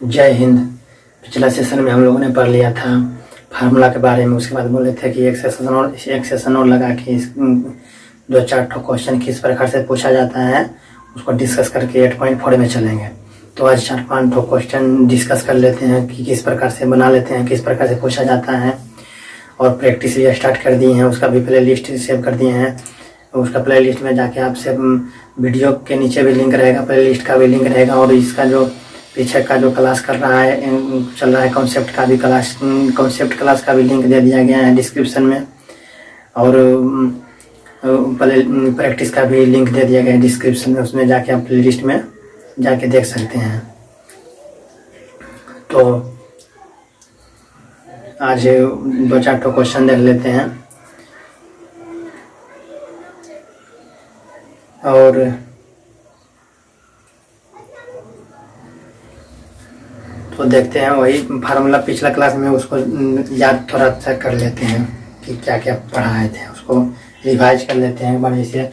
जय हिंद। पिछला सेशन में हम लोगों ने पढ़ लिया था फार्मूला के बारे में। उसके बाद बोले थे कि एक सेशन और लगा के दो चार ठो क्वेश्चन किस प्रकार से पूछा जाता है उसको डिस्कस करके 8.4 में चलेंगे। तो आज 4-5 ठो क्वेश्चन डिस्कस कर लेते हैं कि किस प्रकार से बना लेते हैं, किस प्रकार से पूछा जाता है। और प्रैक्टिस भी स्टार्ट कर दिए हैं, उसका भी प्ले लिस्ट सेव कर दिए हैं। उसका प्ले लिस्ट में जाके आपसे वीडियो के नीचे भी लिंक रहेगा, प्ले लिस्ट का भी लिंक रहेगा। और इसका जो पीछे का जो क्लास कर रहा है चल रहा है कॉन्सेप्ट क्लास का भी लिंक दे दिया गया है डिस्क्रिप्शन में। और प्रैक्टिस का भी लिंक दे दिया गया है डिस्क्रिप्शन में, उसमें जाके आप प्ले लिस्ट में जाके देख सकते हैं। तो आज 2-4 ठो क्वेश्चन देख लेते हैं और तो देखते हैं वही फार्मूला पिछला क्लास में, उसको याद थोड़ा सा कर लेते हैं कि क्या क्या पढ़ाए थे, उसको रिवाइज कर लेते हैं एक बार। जैसे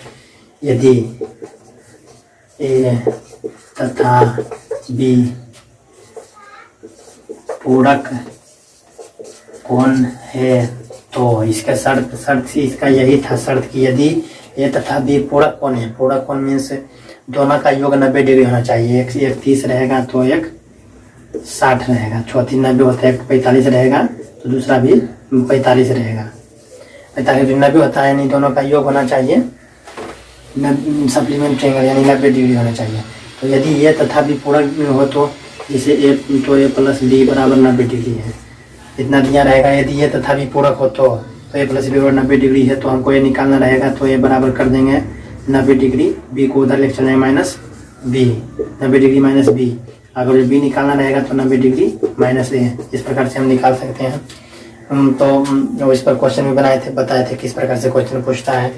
यदि ए तथा बी पूरक कोण है तो इसका शर्त इसका यही था शर्त कि यदि ए तथा बी पूरक कोण है। पूरक कोण मीन्स दोनों का योग 90 डिग्री होना चाहिए। एक 30 रहेगा तो एक 60 रहेगा। चौथी 90 होता है, एक 45 रहेगा तो दूसरा भी 45 रहेगा। 45 90 होता है, नहीं दोनों का योग होना चाहिए सप्लीमेंट ट्रायंगल यानी 90 डिग्री होना चाहिए। तो यदि ये तथा भी पूरक हो तो जैसे ए प्लस बी बराबर 90 डिग्री है, इतना दिया रहेगा। यदि ये तथा भी पूरक हो तो ए प्लस बी बराबर 90 डिग्री है, तो हमको ये निकालना रहेगा। तो ये बराबर कर देंगे 90 डिग्री, बी को उधर लेकर चलेंगे minus B, 90 degree minus B. अगर बी निकालना रहेगा तो 90 डिग्री माइनस ए, इस प्रकार से हम निकाल सकते हैं। तो इस पर क्वेश्चन भी बताए थे किस प्रकार से क्वेश्चन पूछता है।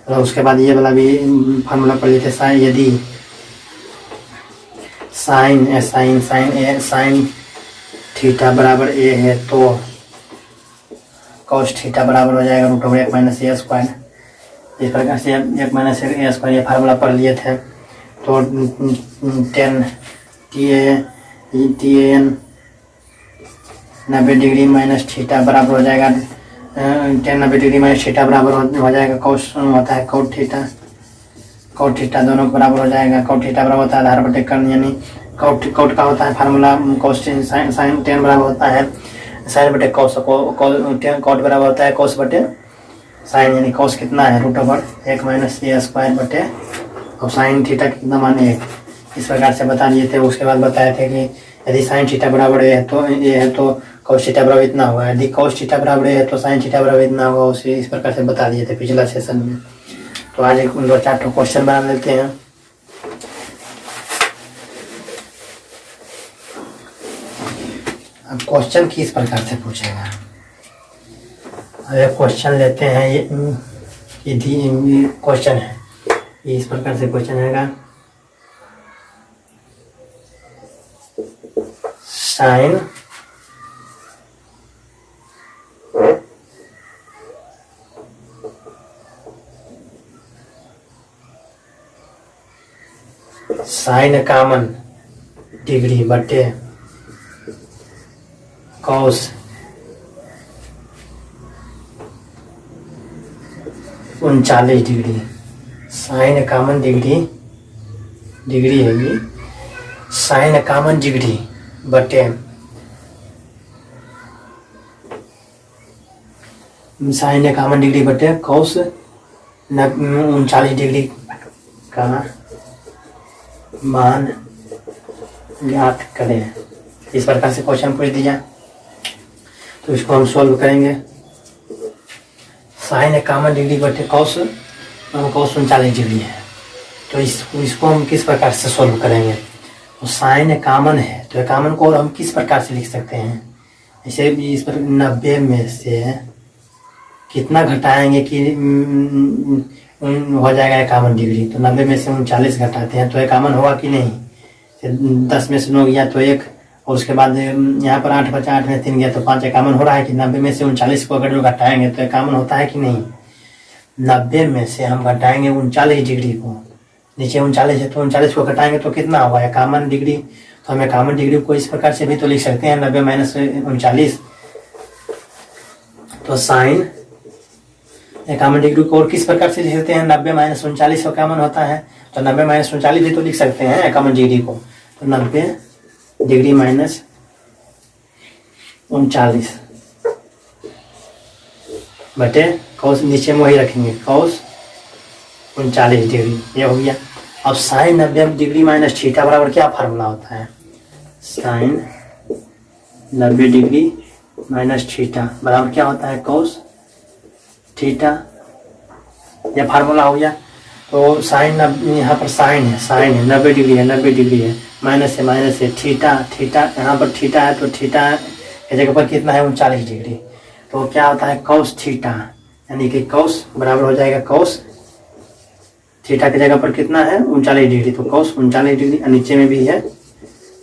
और उसके बाद ये वाला भी फार्मूला पढ़ लिए थे। यदि साइन थीटा बराबर ए है तो कॉस थीटा बराबर हो जाएगा √1 माइनस ए स्क्वायर। इस प्रकार से 1 माइनस ए स्क्वायर ये फार्मूला पढ़ लिए थे। तो 10 tan 90 डिग्री माइनस थीटा बराबर हो जाएगा 10 90 डिग्री माइनस थीटा बराबर हो जाएगा कॉस होता है कॉट थीटा दोनों बराबर हो जाएगा। कॉट थीटा बराबर होता है आधार बटे कर्ण, यानी कॉट का होता है फार्मूला कॉस साइन 10 बराबर होता है साइन बटे कॉस। कॉट बराबर होता है कॉस बटे साइन, यानी कॉस कितना है √1 माइनस ए स्क्वायर बटे और साइन थीटा कितना मान 1। इस प्रकार से बता दिए थे। उसके बाद बताए थे कि यदि साइन थीटा बराबर ए है तो कॉस थीटा बराबर इतना होगा, यदि कॉस थीटा बराबर है तो साइन थीटा बराबर इतना होगा। उसे इस प्रकार से बता दिए थे पिछला सेशन में। तो आज 2-4 ठो क्वेश्चन बना लेते हैं। अब क्वेश्चन किस प्रकार से पूछेगा, अरे क्वेश्चन लेते हैं। ये क्वेश्चन है, इस प्रकार से क्वेश्चन आएगा। साइन कामन डिग्री बटे कॉस 39 डिग्री। साइन कामन डिग्री है ये, साइन कामन डिग्री बटे साइन कामन डिग्री बटे कॉस 39 डिग्री का मान ज्ञात करें। इस प्रकार से क्वेश्चन पूछ दिया तो इसको हम सॉल्व करेंगे। साइन कामन डिग्री बटे कॉस 39 डिग्री है, तो इसको हम किस प्रकार से सॉल्व करेंगे। तो साइन कॉमन है तो कॉमन को और हम किस प्रकार से लिख सकते हैं, जैसे इस पर 90 में से कितना घटाएंगे कि हो जाएगा 51 डिग्री। तो 90 में से 39 घटाते हैं तो 51 होगा कि नहीं। 10 में से 9 गया तो 1, और उसके बाद यहाँ पर 8 बचा, 8 में 3 गया तो 5, 51 हो रहा है कि 90 में से 39 को अगर जो घटाएंगे तो 51 होता है कि नहीं। 90 में से हम घटाएंगे 39 डिग्री को, नीचे 39 है तो 39 को घटाएंगे तो कितना होगा 51 डिग्री। तो हम 51 डिग्री को इस प्रकार से भी तो लिख सकते हैं 90 माइनस 39। तो साइन 51 डिग्री को और किस प्रकार से लिख सकते हैं, 90 माइनस 39 51 होता है, तो 90 माइनस 39 भी तो लिख सकते हैं 51 डिग्री को। तो 90 डिग्री माइनस 39 बटे कॉस, नीचे में वही रखेंगे कॉस 39 डिग्री, ये हो गया। अब साइन 90 डिग्री माइनस थीटा बराबर क्या फार्मूला होता है, साइन 90 डिग्री माइनस थीटा बराबर क्या होता है, कॉस थीटा, यह फार्मूला हो गया। तो साइन, यहाँ पर साइन है 90 डिग्री है, 90 डिग्री है, माइनस है थीटा यहाँ पर थीटा है, तो थीटा की जगह पर कितना है 39 डिग्री, तो क्या होता है कॉस थीटा, यानी कि कॉस बराबर हो जाएगा कॉस थीटा की जगह पर कितना है 39 डिग्री, तो कॉस 39 डिग्री, नीचे में भी है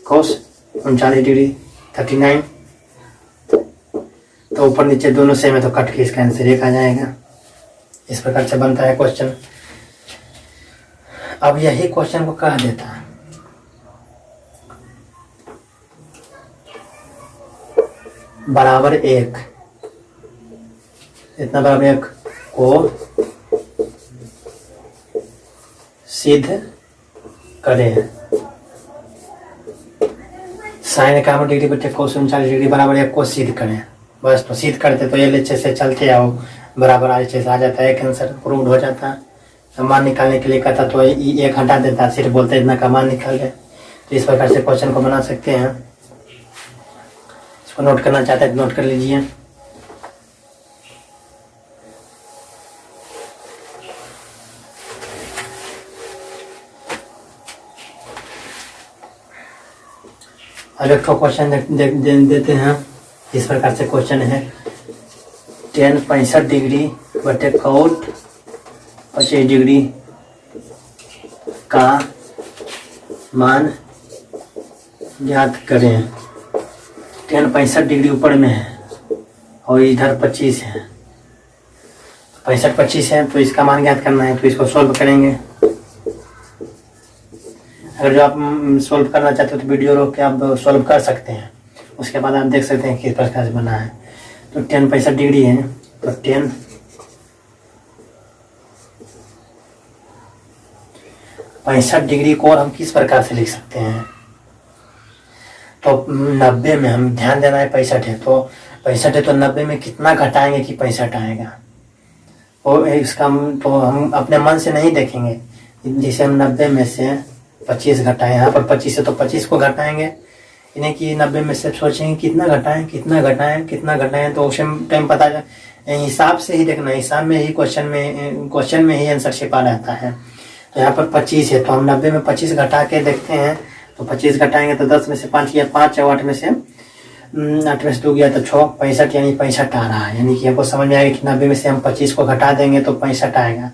कॉस 39 डिग्री 39, तो ऊपर नीचे दोनों सेम है तो कट के इसका आंसर 1 आ जाएगा। इस प्रकार से बनता है क्वेश्चन। अब यही क्वेश्चन को कह देता है बराबर 1, इतना बराबर 1 को सिद्ध करें, साइन 51 डिग्री बटे कोस 39 डिग्री बराबर 1 को सिद्ध करें। बस, तो सिद्ध करते तो ये लेचे से चलते आओ बराबर आगे से आ जाता है, एक आंसर प्रूव हो जाता है। मान निकालने के लिए कहता तो ये 1 हटा देता, सिर्फ बोलते इतना का मान निकाल दे। तो इस प्रकार से क्वेश्चन को बना सकते हैं। इसको नोट करना चाहते हैं तो नोट कर लीजिए। अब एक क्वेश्चन देते हैं। इस प्रकार से क्वेश्चन है, tan 65 डिग्री बटे cot 25 डिग्री का मान ज्ञात करें। tan 65 डिग्री ऊपर में है और इधर 25 है, 65 है, तो इसका मान ज्ञात करना है, तो इसको सॉल्व करेंगे। अगर जो आप सॉल्व करना चाहते हो तो वीडियो रोक के आप सॉल्व कर सकते हैं, उसके बाद आप देख सकते हैं किस प्रकार से बना है। तो tan 65 डिग्री है, तो tan 65 डिग्री को और हम किस प्रकार से लिख सकते हैं, तो 90 में हम ध्यान देना है 65 है, तो 65 है तो 90 में कितना घटाएंगे कि 65 आएगा, और इसका तो हम अपने मन से नहीं देखेंगे। जैसे हम 90 में से 25 घटाएं, यहाँ पर 25 है तो 25 को घटाएंगे, इन्हें कि 90 में से सोचेंगे कितना घटाएं, तो उस टाइम पता हिसाब से ही देखना, हिसाब में ही क्वेश्चन में ही आंसर छिपा रहता है। तो यहाँ पर 25 है, तो हम 90 में 25 घटा के देखते हैं, तो 25 घटाएंगे तो 10 में से 5 गया 5 और 8 में से 2 गया तो 6, 65 यानी 65 आ रहा है। यानी कि हमको समझ में आएगा कि 90 में से हम 25 को घटा देंगे तो 65 आएगा।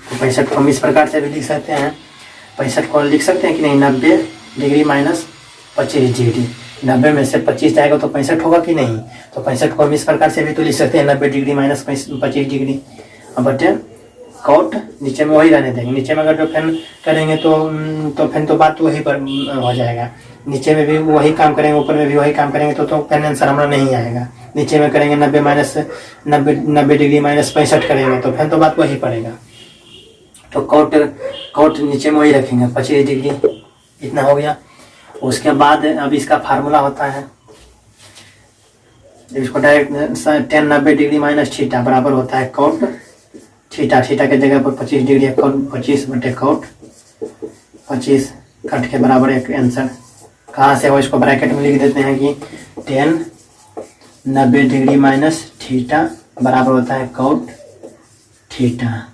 तो 65 को हम इस प्रकार से भी लिख सकते हैं, 65 को लिख सकते हैं कि नहीं, 90 डिग्री माइनस 25 डिग्री, 90 में से 25 जाएगा तो 65 होगा कि नहीं, तो 65 को हम इस प्रकार से भी तो लिख सकते हैं 90 डिग्री माइनस 25 डिग्री। अब बटे कॉट नीचे में वही रहने देंगे, नीचे में अगर जो फैन करेंगे तो फिर तो बात वही पर हो जाएगा, नीचे में भी वही काम करेंगे ऊपर में भी वही काम करेंगे तो फैन आंसर हमारा नहीं आएगा। नीचे में करेंगे 90 डिग्री माइनस 65 करेंगे तो फिर तो बात वही पड़ेगा। तो कॉट नीचे में वही रखेंगे 25 डिग्री, इतना हो गया। उसके बाद अब इसका फार्मूला होता है, इसको direct tan 90 degree minus theta बराबर होता है कॉट थीटा के जगह पर 25 डिग्री 25 बटे कॉट 25 कट के बराबर एक आंसर कहाँ से हो, इसको ब्रैकेट में लिख देते हैं कि tan 90 डिग्री माइनस थीटा बराबर होता है कॉट थीटा।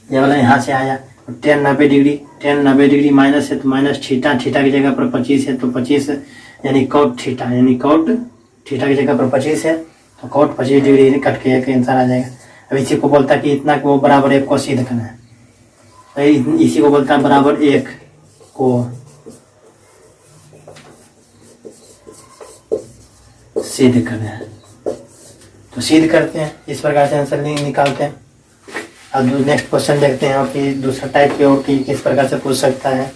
ये वाला यहाँ से आया, tan 90 डिग्री माइनस है तो माइनस थीटा की जगह पर 25 है तो 25 यानी कॉट थीटा की जगह पर 25 है तो कॉट 25 डिग्री कट के एक आंसर आ जाएगा। अब इसी को बोलता है कि इतना को बराबर 1 को सिद्ध करना है, तो इसी को बोलता है बराबर 1 को सिद्ध करना है। तो सिद्ध करते हैं, इस प्रकार से आंसर निकालते हैं। अब नेक्स्ट क्वेश्चन देखते हैं कि दूसरा टाइप के और किस प्रकार से पूछ सकता है।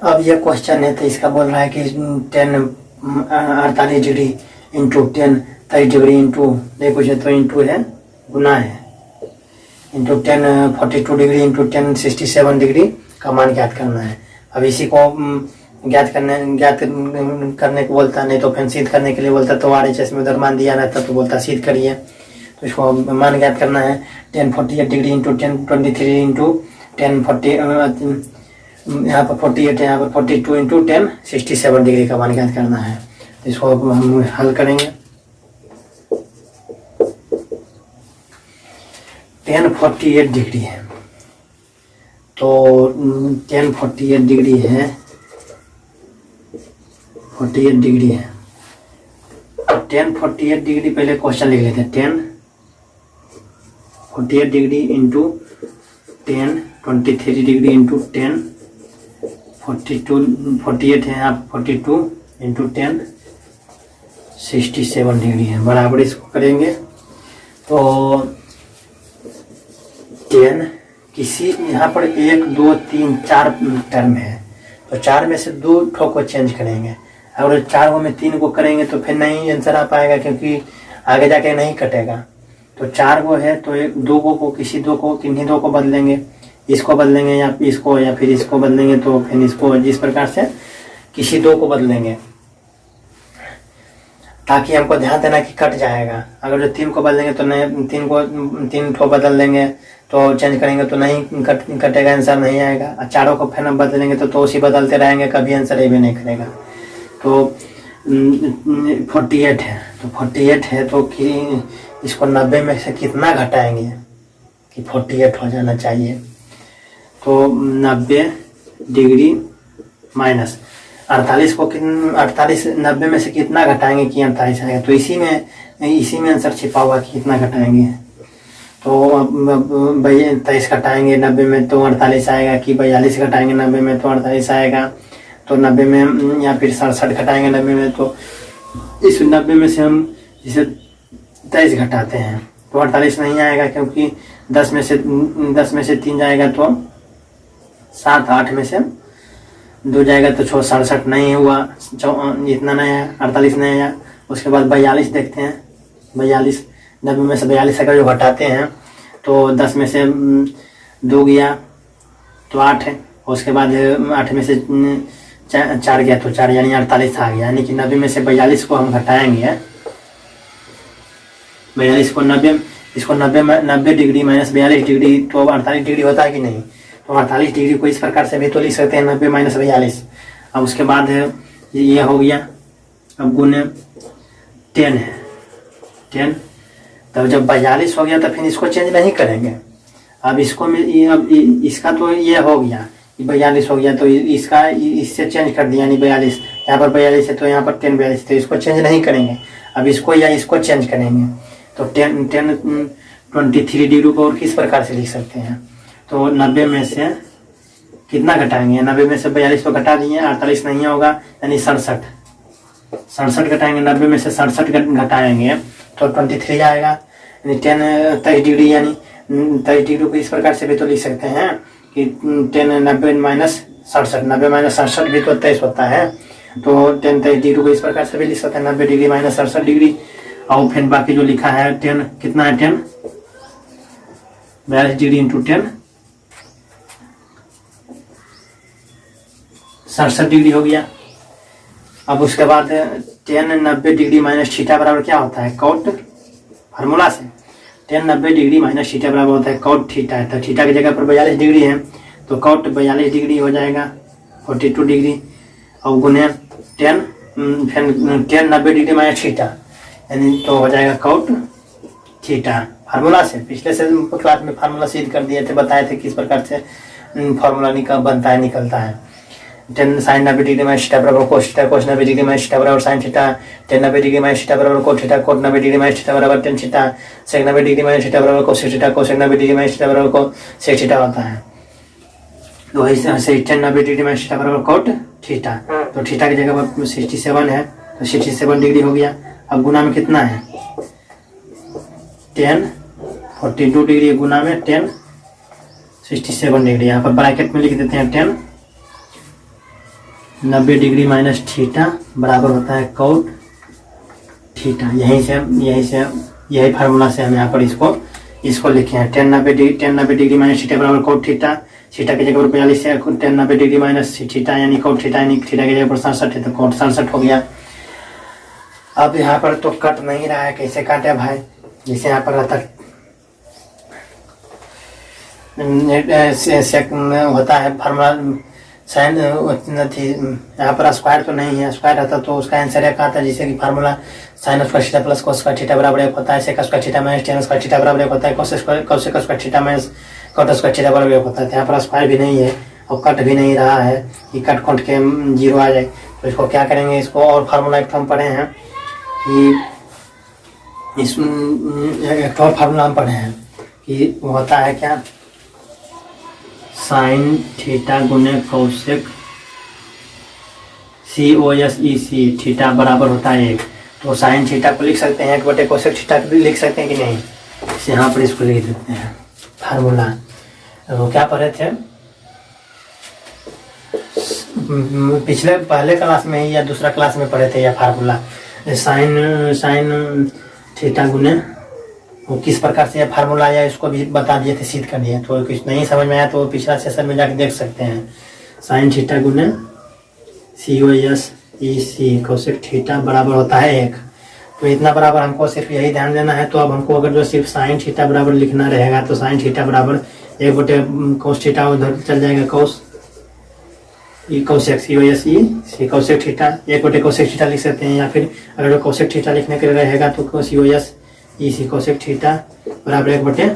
अब ये क्वेश्चन है तो इसका बोल रहा है कि 48 डिग्री इंटू 30 डिग्री इंटू देखो ये तो इंटू है गुना है इंटू 42 डिग्री इंटू 67 डिग्री का मान ज्ञात करना है। अब इसी को ज्ञात करने को बोलता, नहीं तो फिर सिद्ध करने के लिए बोलता, तो RHS में उधर मान दिया रहता तो बोलता सिद्ध करिए। तो इसको मान ज्ञात करना है 1048 डिग्री इंटू 1023 इंटू 1040 यहाँ पर 48 है, यहाँ पर 42 इंटू 1067 डिग्री का मान ज्ञात करना है। तो इसको हम हल करेंगे। 1048 डिग्री है तो 1048 डिग्री है 48 डिग्री है। 1048 डिग्री पहले क्वेश्चन लिख लेते हैं। 1048 डिग्री इंटू 1023 डिग्री इंटू 48 है आप 42 इंटू 1067 डिग्री है बराबर इसको करेंगे। तो 10 किसी यहाँ पर 1 2 3 4 टर्म है तो 4 में से 2 ठो को चेंज करेंगे। अगर 4 में 3 को करेंगे तो फिर नहीं आंसर आ पाएगा क्योंकि आगे जाके नहीं कटेगा। तो 4 को है तो 2 को किसी 2 को किन्हीं 2 को बदलेंगे, इसको बदलेंगे या इसको या फिर इसको बदलेंगे। तो फिर इसको जिस प्रकार से किसी 2 को बदलेंगे ताकि हमको ध्यान देना कि कट जाएगा। अगर जो 3 को बदलेंगे तो नहीं 3 ठो बदल देंगे तो चेंज करेंगे तो नहीं कटेगा, आंसर नहीं आएगा। और 4 को फिर हम बदलेंगे तो उसी बदलते रहेंगे, कभी आंसर ये भी नहीं करेगा। तो 48 है तो 48 है तो कि इसको 90 में से कितना घटाएंगे कि 48 हो जाना चाहिए। तो 90 डिग्री माइनस 48 को 90 में से कितना घटाएंगे कि 48 आएगा। तो इसी में आंसर छिपा हुआ कि कितना घटाएंगे। तो 23 घटाएंगे 90 में तो 48 आएगा कि 42 घटाएंगे 90 में तो 48 आएगा। तो 90 में या फिर 67 घटाएंगे 90 में तो इस 90 में से हम इसे 23 घटाते हैं तो 48 नहीं आएगा क्योंकि 10 में से 3 जाएगा तो 7, 8 में से 2 जाएगा तो 6, 67 नहीं हुआ, इतना नहीं है, 48 नहीं आया। उसके बाद 42 देखते हैं। 42 90 में से 42 अगर जो घटाते हैं तो 10 में से 2 गया तो 8 है। उसके बाद 8 में से 4 गया तो 4 यानी 48 आ गया। यानी कि 90 में से 42 को हम घटाएंगे 42 को 90 इसको 90 डिग्री माइनस 42 डिग्री तो 48 डिग्री होता है कि नहीं। तो 48 डिग्री को इस प्रकार से भी तो लिख सकते हैं 90 माइनस 42। अब उसके बाद ये हो गया। अब गुने 10 है 10 तब जब 42 हो गया तो फिर इसको चेंज नहीं करेंगे। अब इसको अब इसका तो ये हो गया 42 हो गया तो इसका इससे चेंज कर दिया यानी 42 यहाँ पर 42 है तो यहाँ पर 10 42 तो इसको चेंज नहीं करेंगे। अब इसको या इसको चेंज करेंगे तो 23 डिग्री को और किस प्रकार से लिख सकते हैं। तो 90 में से कितना घटाएंगे 90 में से 42 तो घटा दिए 48 नहीं होगा यानी 67 घटाएंगे 90 में से 67 घटाएंगे तो 23 आएगा यानी 23 डिग्री यानी 23 डिग्री को इस प्रकार से भी तो लिख सकते हैं कि 90 माइनस 67 90 माइनस 67 भी तो 23 होता है। तो 23 डिग्री को इस प्रकार से भी लिख सकते हैं 90 डिग्री माइनस 67 डिग्री। और फिर बाकी जो लिखा है 10 कितना है 10 42 डिग्री इंटू 10 67 डिग्री हो गया। अब उसके बाद 90 डिग्री माइनस थीटा बराबर क्या होता है कॉट फार्मूला से 90 डिग्री माइनस थीटा बराबर होता है कॉट थीटा है। तो थीटा की जगह पर 42 डिग्री है तो कॉट 42 डिग्री हो जाएगा 42 डिग्री और गुने 10 90 डिग्री माइनस थीटा यानी तो हो जाएगा कॉट थीटा फार्मूला से। पिछले से क्लास में फार्मूला सिद्ध कर दिए थे, बताए थे किस प्रकार से फार्मूला बनता है निकलता है। 10 sin 90 डिग्री माइनस थीटा बराबर cos theta cos 90 degree minus theta बराबर sin theta 10 90 degree minus theta बराबर cot theta cot 90 degree minus theta बराबर tan theta sec 90 degree minus theta बराबर cos theta cos 90 degree minus theta बराबर cos theta होता है। तो ऐसे 10 90 degree minus theta बराबर cot थीटा। तो थीटा की जगह पर 67 है तो 67 डिग्री हो गया। अब गुना में कितना है 10 42 डिग्री गुना में 10 67 डिग्री। यहाँ पर ब्रैकेट में लिख देते हैं 10 90 डिग्री माइनस थीटा बराबर होता है कोट थीटा। यही फार्मूला से हम यहाँ पर इसको लिखे हैं। 10 90 डिग्री माइनस थीटा बराबर कोट थीटा। थीटा की जगह पर 42 है, 10 90 डिग्री माइनस थीटा यानी कोट थीटा, यानी थीटा की जगह पर 67 है तो कोट 67 हो गया। अब यहाँ पर तो कट नहीं रहा है, कैसे काटे भाई? जैसे यहाँ पर रहता होता है फार्मूला साइन थी, यहाँ पर स्क्वायर तो नहीं है, स्क्वायर रहता तो उसका आंसर एक आता है, जैसे कि formula sine square theta plus cos square theta बराबर 1 होता है, sec square theta minus tan square theta बराबर 1 होता है, cos square theta minus cot square theta बराबर 1 होता है। यहाँ पर स्क्वायर भी नहीं है और कट भी नहीं रहा है कि कट के 0 आ जाए, तो इसको क्या करेंगे? इसको और फार्मूला एक हम पढ़े हैं कि एक और फार्मूला हम पढ़े हैं कि वो होता है क्या, साइन थीटा गुने कोसेक COSEC थीटा बराबर होता है 1। तो साइन थीटा को लिख सकते हैं 1 बटे कोसेक थीटा लिख सकते हैं कि नहीं? इसे यहाँ पर इसको लिख देते हैं फार्मूला। वो क्या पढ़े थे पहले क्लास में ही या दूसरा क्लास में पढ़े थे यह फार्मूला, साइन थीटा गुने, वो किस प्रकार से यह फार्मूला आया इसको भी बता दिए थे, सिद्ध कर दिए। तो कुछ नहीं समझ में आया तो पिछला सेशन में जाके देख सकते हैं। साइन थीटा गुने COSEC कोसेक थीटा बराबर होता है 1। तो इतना बराबर हमको सिर्फ यही ध्यान देना है। तो अब हमको अगर जो सिर्फ साइन थीटा बराबर लिखना रहेगा तो साइन थीटा बराबर 1 बटे कोस थीटा उधर चल जाएगा, कोसेक COSEC कोसेक थीटा 1 बटे कोसेक थीटा लिख सकते हैं, या फिर अगर जो कोसेक थीटा लिखने के लिए रहेगा तो COSEC कोसेक थीटा बराबर 1 बटे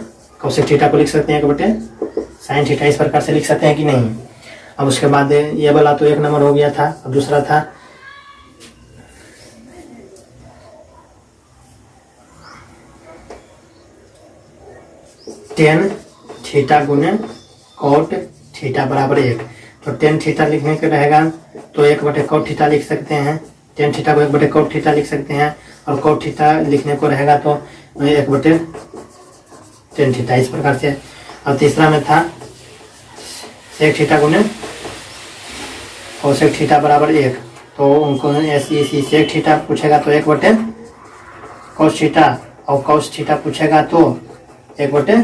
कोसेक थीटा को लिख सकते हैं 1 बटे साइन थीटा, इस प्रकार से लिख सकते हैं कि नहीं? अब उसके बाद ये वाला तो 1 नंबर हो गया था। अब दूसरा था टेन थीटा गुने कोट थीटा बराबर 1। तो टेन थीटा लिखने के रहेगा तो 1 बटे कोट थीटा लिख सकते हैं, टेन थीटा को 1 बटे कोट थीटा लिख सकते हैं, और कोट थीटा लिखने को रहेगा तो 1 बटे टेन थीटा, इस प्रकार से। और तीसरा में था सेक थीटा गुने कोसेक थीटा बराबर 1। तो उनको SEC सेक थीटा पूछेगा तो 1 बटे कोस थीटा, और कोस थीटा पूछेगा तो 1 बटे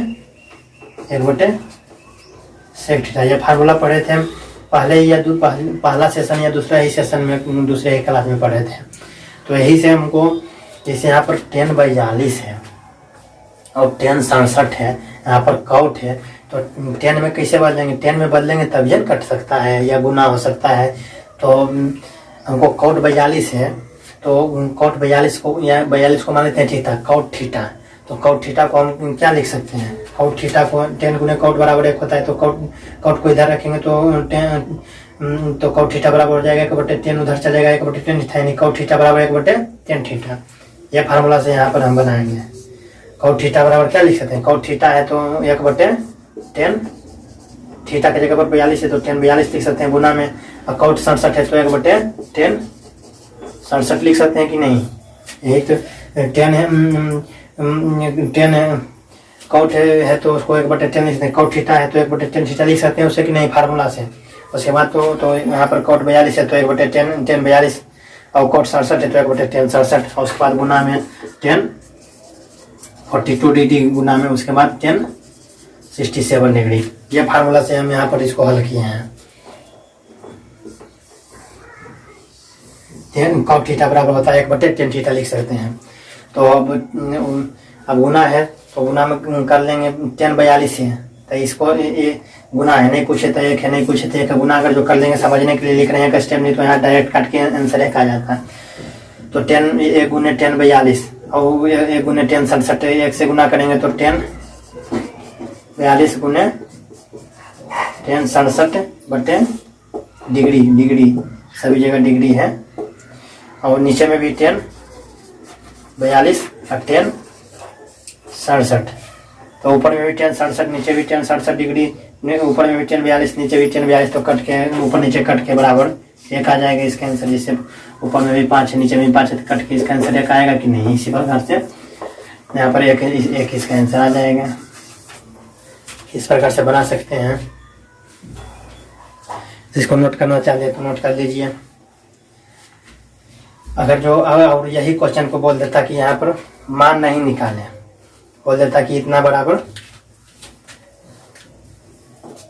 सेक थीटा। ये फार्मूला पढ़े थे हम पहले या पहला सेशन या दूसरा ही सेशन में, दूसरे ही क्लास में पढ़े थे। तो यही से हमको, जैसे यहाँ पर 10 42 है और 10 67 है, यहाँ पर कोट है, तो 10 में कैसे बदलेंगे? 10 में बदलेंगे तभी कट सकता है या गुना हो सकता है। तो हमको कोट 42 है, तो कोट 42 को या 42 को मान लेते हैं थीटा, कोट थीटा। तो कोट थीटा को हम क्या लिख सकते हैं? कोट थीटा को 10 गुने कोट बराबर 1 होता है, तो कोट को इधर रखेंगे तो कोट थीटा बराबर हो जाएगा 1 बटे 10, उधर चलेगा 1 बटे 10 थीटा, यानी कोट थीटा बराबर 1 बटे 10 थीटा। यह फार्मूला से यहाँ पर हम बनाएंगे। कोट थीटा बराबर क्या लिख सकते हैं? कोट थीटा है तो 1 बटे 10, थीटा की जगह पर 42 है तो 10 42 लिख सकते हैं गुना में, और कोट 67 है तो 1 बटे 10 67 लिख सकते हैं कि नहीं? यही तो 10 है, 10 कोट है तो उसको 1 बटे 10 लिख सकते हैं, कोट थीटा है तो 1 बटे 10 थीटा लिख सकते हैं उससे कि नहीं फार्मूला से। उसके बाद तो यहाँ पर कोट 42 है तो 1 बटे 10 42, और कोट 67 है तो 1 बटे 10 67, और उसके बाद गुना में 10 42 डिग्री गुना में उसके बाद 10 67 डिग्री। ये फार्मूला से हम यहाँ पर इसको हल किए हैं। 10 कोट थीटा बराबर होता है 1 बटे 10 थीटा लिख सकते हैं। तो अब गुना है तो गुना में कर लेंगे 10 42 है, तो इसको ये गुना है, नहीं पूछे तो 1 है, नहीं पूछे तो 1 गुना अगर जो कर लेंगे समझने के लिए लिख रहे हैं स्टेप, नहीं तो यहाँ डायरेक्ट काट के आंसर 1 आ जाता है। तो 10 1 गुने 10 42 और 1 गुने 10 67, 1 से गुना करेंगे तो 10 42 गुने 10 67 बटे डिग्री सभी जगह डिग्री है, और नीचे में भी 10 42 और 10 67, तो ऊपर में भी 10 67 नीचे भी 10 67 डिग्री, ऊपर में भी 10 42 नीचे भी 10 42, तो कट के ऊपर नीचे कट के बराबर 1 आ जाएगा इसका आंसर। जिससे ऊपर में भी 5 है नीचे में भी 5 है तो कट के इसका आंसर 1 आएगा कि नहीं? इसी प्रकार से यहाँ पर एक इसका आंसर आ जाएगा। इस प्रकार से बना सकते हैं। इसको नोट करना चाहते तो नोट कर लीजिए। अगर जो और यही क्वेश्चन को बोल देता कि यहाँ पर मान नहीं निकाले, बोल देता कि इतना बराबर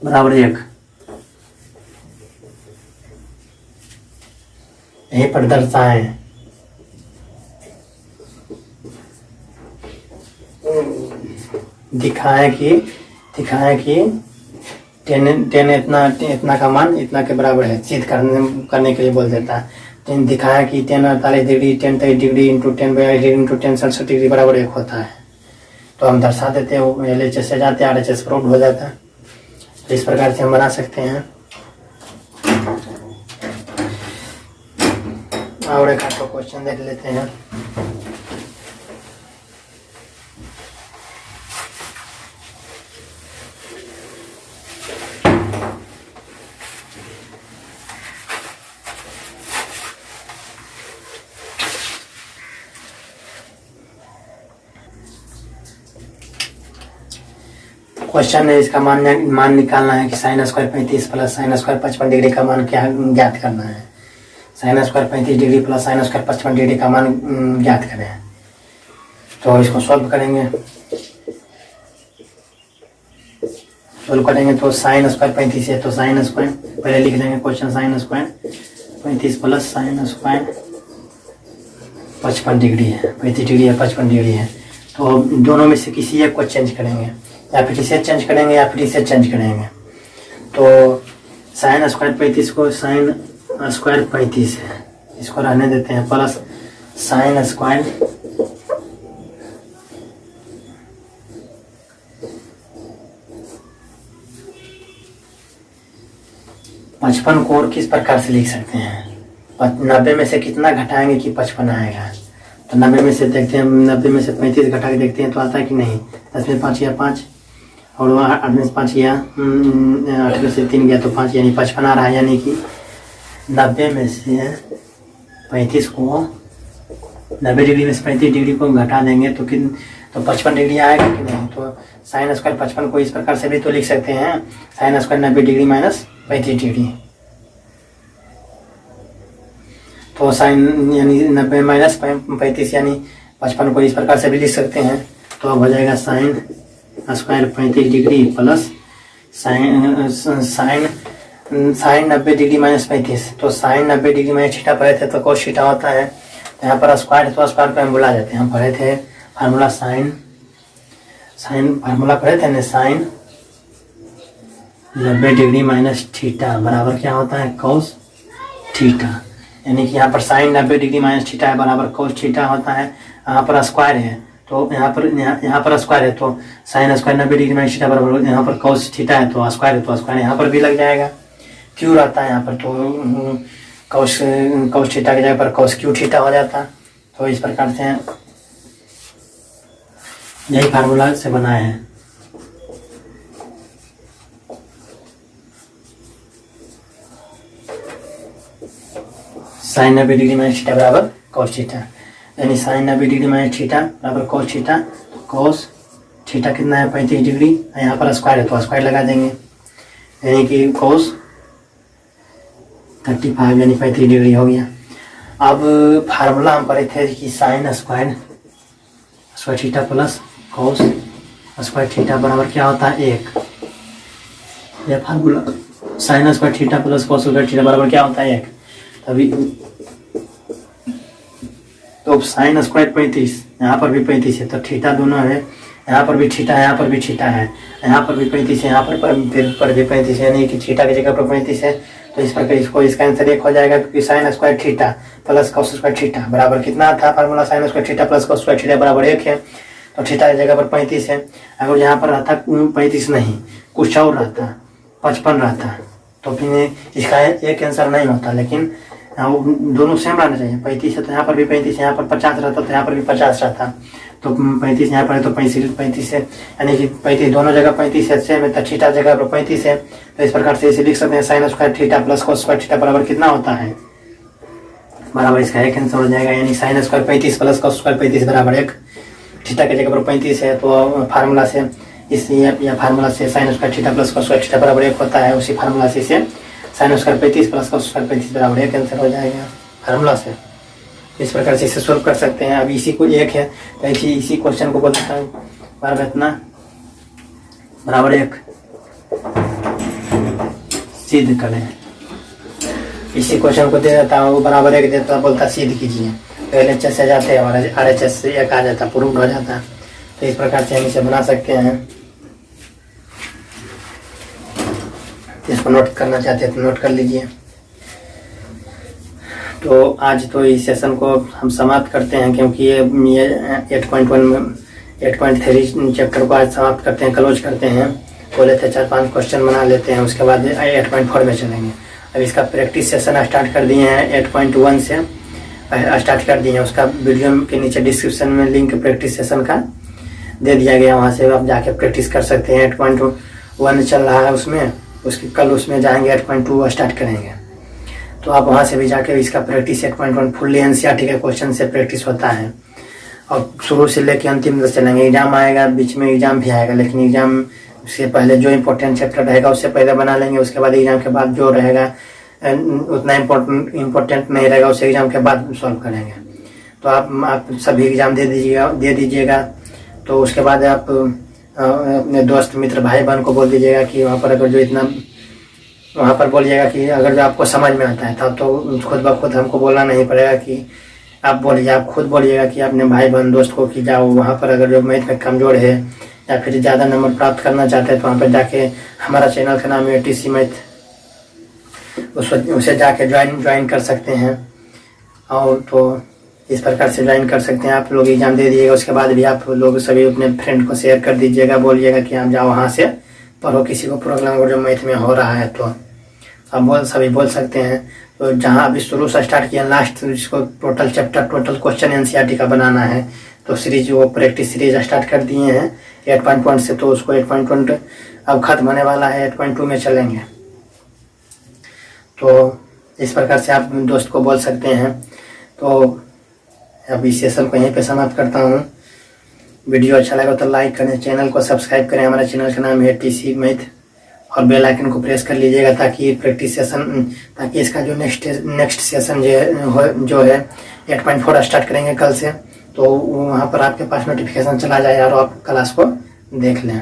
1, यहीं पर दर्शाए दिखाए कि 10 इतना का मान इतना के बराबर है, सिद्ध करने के लिए बोल देता है। 10 दिखाया कि 10 48 degree 10 23 degree into 10 42 degree into 10 67 degree बराबर 1 होता है। तो हम दर्शा देते हैं, LHS से जाते हैं, RHS प्रूव हो जाता है। तो इस प्रकार से हम बना सकते हैं। और एक आठ क्वेश्चन देख लेते हैं। क्वेश्चन है, इसका मान निकालना है कि sine square 35 plus sine square 55 degree का मान क्या ज्ञात करना है। Sine square 35 degree plus sine square 55 degree का मान ज्ञात करें। तो इसको सॉल्व करेंगे। तो साइन स्क्वायर 35 है तो साइन स्क्वायर पहले लिख लेंगे question. Sine square 35 plus sine square 55 degree है, 35 डिग्री है 55 डिग्री है। तो दोनों में से किसी एक को चेंज करेंगे, या फिर इसे चेंज करेंगे या फिर इसे चेंज करेंगे। तो साइन स्क्वायर 35 को साइन स्क्वायर 35 है, इसको रहने देते हैं, प्लस साइन स्क्वायर 55 को और किस प्रकार से लिख सकते हैं। 90 में से कितना घटाएंगे कि 55 आएगा। तो 90 में से देखते हैं, 90 में से 35 घटा के देखते हैं तो आता है कि नहीं। 10 में 5 या 5 और 8 में 5 गया, 8 में से 3 गया तो 5, यानी 55 आ रहा है। यानी कि 90 में से 35 को 90 डिग्री में से 35 डिग्री को घटा देंगे तो 55 डिग्री आएगा कि नहीं। तो साइन स्क्वायर 55 को इस प्रकार से भी तो लिख सकते हैं, sine square 90 degree minus 35 degree. तो साइन यानी 90 माइनस 35 यानी 55 को इस प्रकार से भी लिख सकते हैं। तो अब हो जाएगा sine square 35 degree plus sign 90 degree minus 35। तो साइन 90 डिग्री माइनस थीटा पढ़े थे तो कोस थीटा होता है। तो यहाँ पर स्क्वायर तो स्क्वायर पे हम बुला जाते हैं। हम पढ़े थे फार्मूला साइन फार्मूला पढ़े थे ना, साइन 90 डिग्री माइनस थीटा बराबर क्या होता है, कोस थीटा। यानी कि यहाँ पर साइन 90 डिग्री माइनस थीटा है बराबर कोस थीटा होता है। यहाँ पर स्क्वायर है तो यहाँ पर स्क्वायर है तो sine square 90 degree minus theta बराबर, यहाँ पर कोस थीटा है तो स्क्वायर है तो स्क्वायर यहाँ पर भी लग जाएगा। क्यू रहता है यहाँ पर तो कोस थीटा की जगह पर कोस क्यू थीटा हो जाता। तो इस प्रकार से यही फार्मूला से बनाए हैं। साइन 90 डिग्री माइनस थीटा बराबर कोस थीटा, यानी साइन 90 डिग्री माइनस थीटा बराबर कोस थीटा। कोस थीटा कितना है 35 डिग्री, यहाँ पर स्क्वायर है तो स्क्वायर लगा देंगे, यानी कि कोस 35 यानी 35 डिग्री हो गया। अब फार्मूला हम पढ़े थे कि sign square theta plus cos square theta बराबर क्या होता है 1। यह formula sine square theta plus cos square theta बराबर क्या होता है 1। तभी तो साइन स्क्वायर 35, यहाँ पर भी 35 है तो थीटा दोनों है, यहाँ पर भी थीटा है यहाँ पर भी थीटा है, यहाँ पर भी 35 है यहाँ पर भी 35 है, यानी कि थीटा की जगह पर 35 है। तो इस प्रकार इसका आंसर 1 हो जाएगा, क्योंकि sign square theta plus cos square theta बराबर कितना था formula, sine square theta plus cos square theta बराबर 1 है। तो थीटा की जगह पर 35 है। अगर यहाँ पर रहता 35 नहीं कुछ और रहता 55 रहता तो फिर इसका एक आंसर नहीं होता। लेकिन दोनों सेम रहना चाहिए। 35 है तो यहाँ पर भी 35, यहाँ पर 50 रहता तो यहाँ पर भी 50 रहता। तो 35 यहाँ पर है तो 35 है, यानी कि 35 दोनों जगह 35 है सेम है तो थीटा जगह पर 35 है। तो इस प्रकार से इसे लिख सकते हैं sign square theta plus cos square theta बराबर कितना होता है, बराबर इसका एक आंसर हो जाएगा, यानी sine square 35 plus cos square 35 बराबर 1। थीटा की जगह पर 35 है तो फार्मूला से इस फार्मूला से sign square theta plus cos square theta बराबर 1 होता है। उसी फार्मूला से इसे sine square 35 plus cos square 35 बराबर 1 आंसर हो जाएगा फार्मूला से। इस प्रकार से इसे सोल्व कर सकते हैं। अब इसी को 1 है तो इसी क्वेश्चन को बोलता है बराबर इतना बराबर 1 सिद्ध करें। इसी क्वेश्चन को दे देता हूँ बराबर 1 देता बोलता सिद्ध कीजिए, तो LHS से जाते हैं और RHS से 1 आ जाता, प्रूव हो जाता। तो इस प्रकार से हम इसे बना सकते हैं। इसको नोट करना चाहते हैं तो नोट कर लीजिए। तो आज तो इस सेशन को हम समाप्त करते हैं, क्योंकि ये 8.3 चैप्टर को आज समाप्त करते हैं, क्लोज करते हैं। बोले थे 4-5 क्वेश्चन बना लेते हैं, उसके बाद 8.4 में चलेंगे। अब इसका प्रैक्टिस सेशन स्टार्ट कर दिए हैं 8.1 से स्टार्ट कर दिए हैं। उसका वीडियो के नीचे डिस्क्रिप्शन में लिंक प्रैक्टिस सेशन का दे दिया गया, वहाँ से आप जाके प्रैक्टिस कर सकते हैं। 8.1 चल रहा है उसमें, उसकी कल उसमें जाएंगे 8.2 स्टार्ट करेंगे, तो आप वहाँ से भी जाके इसका प्रैक्टिस 8.1 फुल्ली NCERT के क्वेश्चन से प्रैक्टिस होता है। और शुरू से लेकर अंतिम तक चलेंगे। एग्जाम आएगा, बीच में एग्जाम भी आएगा, लेकिन एग्जाम से पहले जो इम्पोर्टेंट चैप्टर रहेगा उससे पहले बना लेंगे। उसके बाद एग्जाम के बाद जो रहेगा उतना इम्पोर्टेंट नहीं रहेगा, उसे एग्जाम के बाद सॉल्व करेंगे। तो आप सभी एग्जाम दे दीजिएगा। तो उसके बाद आप अपने दोस्त मित्र भाई बहन को बोल दीजिएगा कि वहाँ पर अगर जो इतना वहाँ पर बोलिएगा कि अगर जो आपको समझ में आता है तब तो खुद ब खुद हमको बोलना नहीं पड़ेगा कि आप बोलिए, आप खुद बोलिएगा कि अपने भाई बहन दोस्त को कि जाओ वहाँ पर अगर जो मैथ में कमज़ोर है या फिर ज़्यादा नंबर प्राप्त करना चाहते हैं तो वहाँ पर जाके हमारा चैनल का नाम है ATC मैथ, उसे जाके ज्वाइन कर सकते हैं। और तो इस प्रकार से ज्वाइन कर सकते हैं। आप लोग एग्जाम दे दीजिएगा, उसके बाद भी आप लोग सभी अपने फ्रेंड को शेयर कर दीजिएगा, बोलिएगा कि आप जाओ वहाँ से पढ़ो, किसी को प्रॉब्लम अगर जो मैथ में हो रहा है तो आप सभी बोल सकते हैं। तो जहाँ अभी शुरू से स्टार्ट किया लास्ट इसको टोटल क्वेश्चन NCERT का बनाना है, तो सीरीज वो प्रैक्टिस सीरीज स्टार्ट कर दिए हैं 8.1 से, तो उसको 8.1 अब खत्म होने वाला है, 8.2 में चलेंगे। तो इस प्रकार से आप दोस्त को बोल सकते हैं। तो अब इस सेशन को यहीं पे समाप्त करता हूँ। वीडियो अच्छा लगा तो लाइक करें, चैनल को सब्सक्राइब करें। हमारा चैनल का नाम है ATC मैथ, और बेल आइकन को प्रेस कर लीजिएगा ताकि प्रैक्टिस सेशन, ताकि इसका जो नेक्स्ट सेशन जो है 8.4 स्टार्ट करेंगे कल से, तो वहाँ पर आपके पास नोटिफिकेशन चला जाए और आप क्लास को देख लें।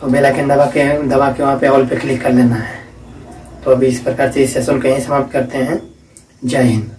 तो बेल आइकन दबा के वहाँ पे ऑल पे क्लिक कर लेना है। तो अभी इस प्रकार से इस सेशन को यहीं समाप्त करते हैं। जय हिंद।